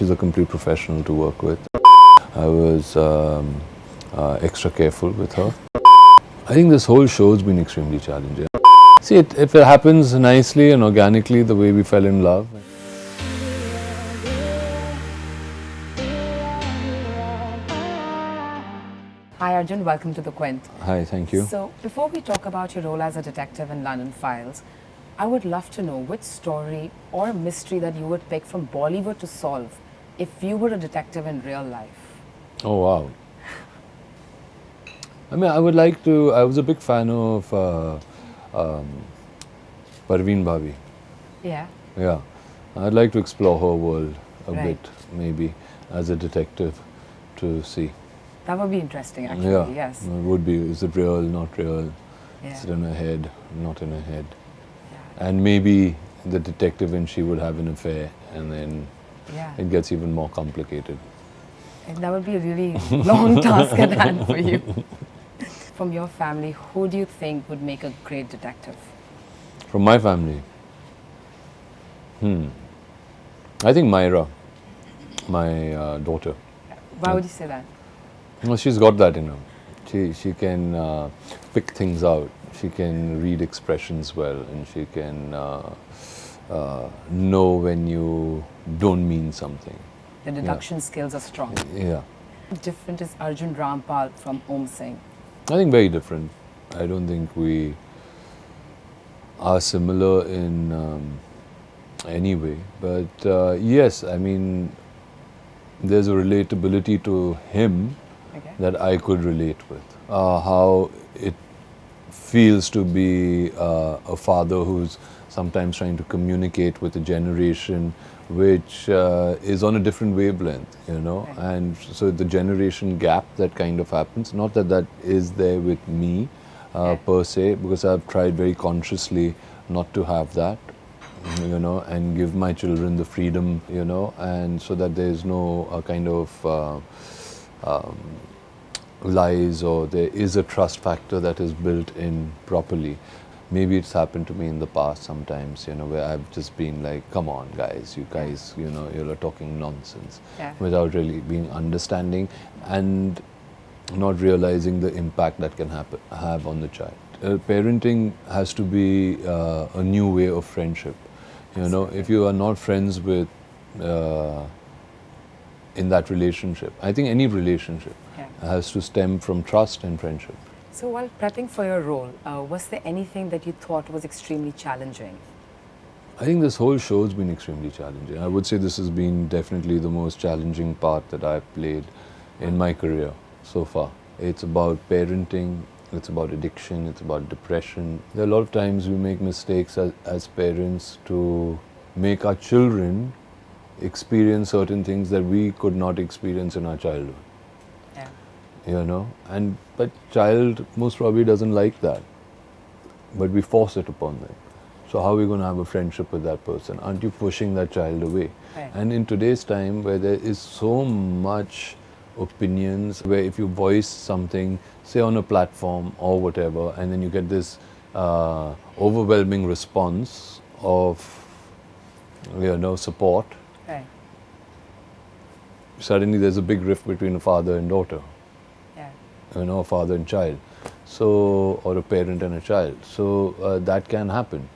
she's a complete professional to work with. I was extra careful with her. I think this whole show's been extremely challenging. See, if it happens nicely and organically the way we fell in love. Hi Arjun, welcome to the Quint. Hi, thank you. So, before we talk about your role as a detective in London Files, I would love to know which story or mystery that you would pick from Bollywood to solve if you were a detective in real life. Oh, wow. I mean, I was a big fan of Parveen Bhavi. Yeah. Yeah. I'd like to explore her world a Right. bit, maybe, as a detective to see. That would be interesting actually, Yeah, yes. it would be. Is it real, not real? Yeah. Is it in her head, not in her head? Yeah. And maybe the detective and she would have an affair and then Yeah. it gets even more complicated. And that would be a really long task at hand for you. From your family, who do you think would make a great detective? From my family, I think Myra, my daughter. Why would you say that? Well, she's got that in her. She can pick things out. She can read expressions well, and she can know when you don't mean something. The deduction skills are strong. Yeah. How different is Arjun Rampal from Om Singh? I think very different. I don't think we are similar in any way. But yes, I mean, there's a relatability to him Okay. that I could relate with. How it feels to be a father who's sometimes trying to communicate with a generation which is on a different wavelength, you know. Right. And so the generation gap that kind of happens, not that that is there with me per se, because I've tried very consciously not to have that, you know, and give my children the freedom, you know, and so that there's no kind of lies, or there is a trust factor that is built in properly. Maybe it's happened to me in the past sometimes, you know, where I've just been like, come on guys, you know, you're talking nonsense, Yeah. without really being understanding and not realizing the impact that can have on the child. Parenting has to be a new way of friendship. You know, if you are not friends with in that relationship, I think any relationship has to stem from trust and friendship. So while prepping for your role, was there anything that you thought was extremely challenging? I think this whole show's been extremely challenging. I would say this has been definitely the most challenging part that I've played in my career so far. It's about parenting, it's about addiction, it's about depression. There are a lot of times we make mistakes as parents to make our children experience certain things that we could not experience in our childhood. Yeah. You know, but child most probably doesn't like that, but we force it upon them. So how are we going to have a friendship with that person? Aren't you pushing that child away? Right. And in today's time where there is so much opinions, where if you voice something, say on a platform or whatever, and then you get this overwhelming response of, you know, support, Right. suddenly there's a big rift between a father and daughter. Yeah. You know, a father and child, so, or a parent and a child. So that can happen.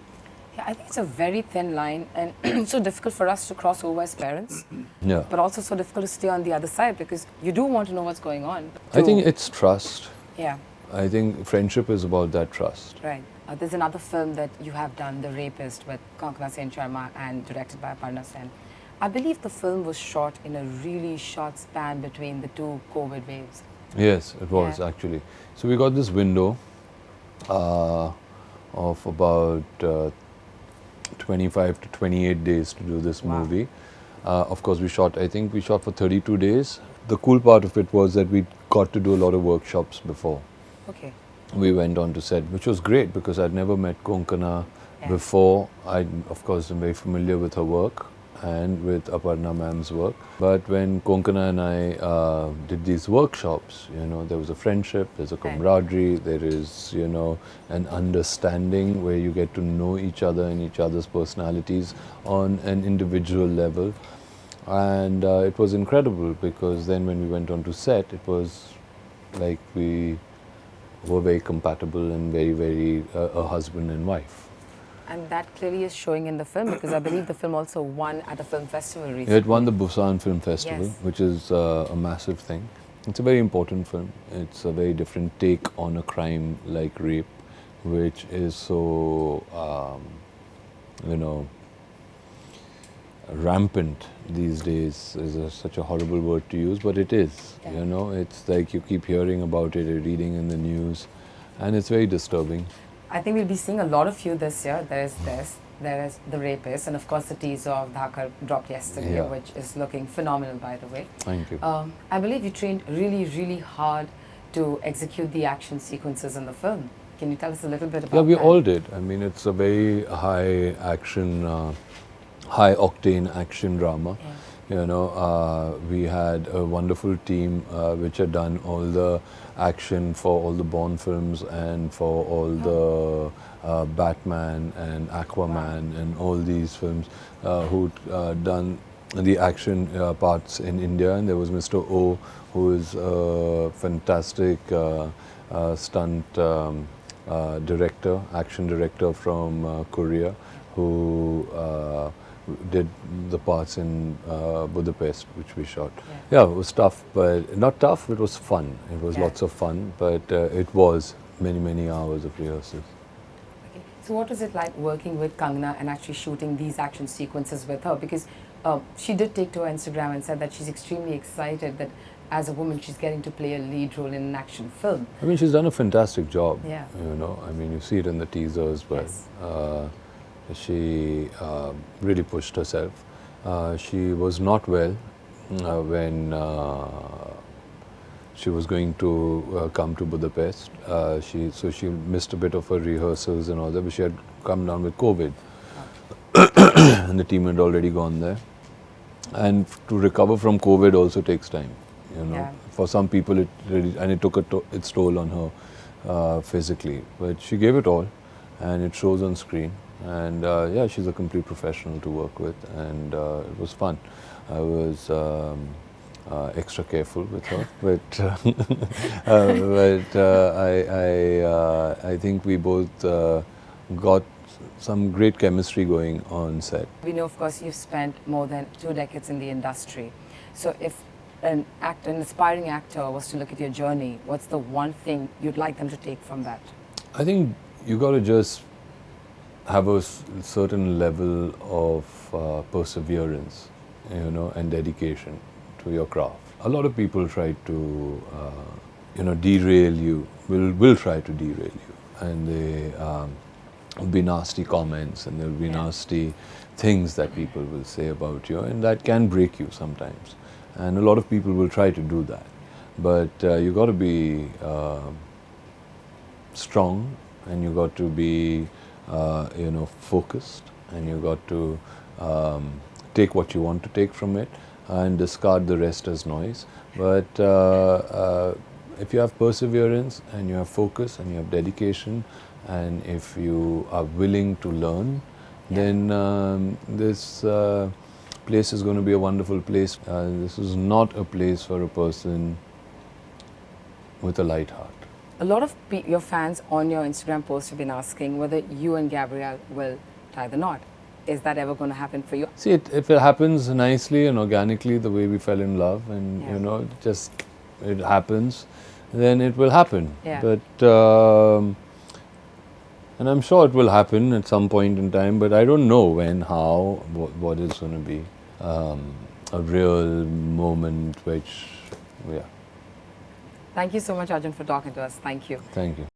Yeah, I think it's a very thin line, and it's so difficult for us to cross over as parents, Yeah. but also so difficult to stay on the other side because you do want to know what's going on. I think it's trust. Yeah, I think friendship is about that trust. right. There's another film that you have done, The Rapist, with Kangana Sharma and directed by Aparna Sen. I believe the film was shot in a really short span between the two COVID waves. Yes, it was Yeah. actually. So we got this window of about 25 to 28 days to do this Wow. movie. Of course, I think we shot for 32 days. The cool part of it was that we got to do a lot of workshops before Okay. we went on to set, which was great because I'd never met Kangana Yeah. before. I, of course, am very familiar with her work and with Aparna ma'am's work. But when Kangana and I did these workshops, you know, there was a friendship, there's a camaraderie, there is, you know, an understanding where you get to know each other and each other's personalities on an individual level. And it was incredible because then when we went on to set, it was like we were very compatible and very, very a husband and wife. And that clearly is showing in the film, because I believe the film also won at the film festival recently. It won the Busan Film Festival, Yes. which is a massive thing. It's a very important film. It's a very different take on a crime like rape, which is so, you know, rampant these days is such a horrible word to use, but it is. Yeah. You know, it's like you keep hearing about it, you're reading in the news, and it's very disturbing. I think we'll be seeing a lot of you this year. There is this, there is The Rapist, and of course the teaser of Dhaakad dropped yesterday, Yeah. which is looking phenomenal, by the way. Thank you. I believe you trained really, really hard to execute the action sequences in the film. Can you tell us a little bit about Yeah, we that? all did. I mean, it's a very high action, high octane action drama. Yeah. You know, we had a wonderful team which had done all the action for all the Bond films and for all the Batman and Aquaman and all these films who'd done the action parts in India. And there was Mr. O, who is a fantastic stunt director, action director from Korea, who did the parts in Budapest, which we shot. Yeah, it was tough, but not tough, it was fun. It was Yeah. lots of fun, but it was many, many hours of rehearsals. Okay. So what was it like working with Kangana and actually shooting these action sequences with her? Because she did take to her Instagram and said that she's extremely excited that as a woman she's getting to play a lead role in an action film. I mean, she's done a fantastic job. Yeah. You know, I mean, you see it in the teaser as well. Yes. She really pushed herself. She was not well when she was going to come to Budapest. So she missed a bit of her rehearsals and all that, but she had come down with COVID. And the team had already gone there. And to recover from COVID also takes time. You know, Yeah. for some people it really, and it took its toll on her physically. But she gave it all, and it shows on screen. And yeah, she's a complete professional to work with, and it was fun. I was extra careful with her, but I think we both got some great chemistry going on set. We know, of course, you've spent more than 2 decades in the industry. So if an aspiring actor was to look at your journey, what's the one thing you'd like them to take from that? I think you got to just have a certain level of perseverance, you know, and dedication to your craft. A lot of people try to, you know, derail you, will try to derail you, and they will be nasty comments, and there will be nasty things that people will say about you, and that can break you sometimes. And a lot of people will try to do that, but you got to be strong, and you got to be you know, focused, and you got to take what you want to take from it and discard the rest as noise. But if you have perseverance and you have focus and you have dedication, and if you are willing to learn, then this place is going to be a wonderful place. This is not a place for a person with a light heart. A lot of your fans on your Instagram post have been asking whether you and Gabrielle will tie the knot. Is that ever going to happen for you? See, if it happens nicely and organically, the way we fell in love, and you know, just it happens, then it will happen. Yeah. But and I'm sure it will happen at some point in time, but I don't know when, how, what is going to be a real moment which, yeah. Thank you so much, Arjun, for talking to us. Thank you. Thank you.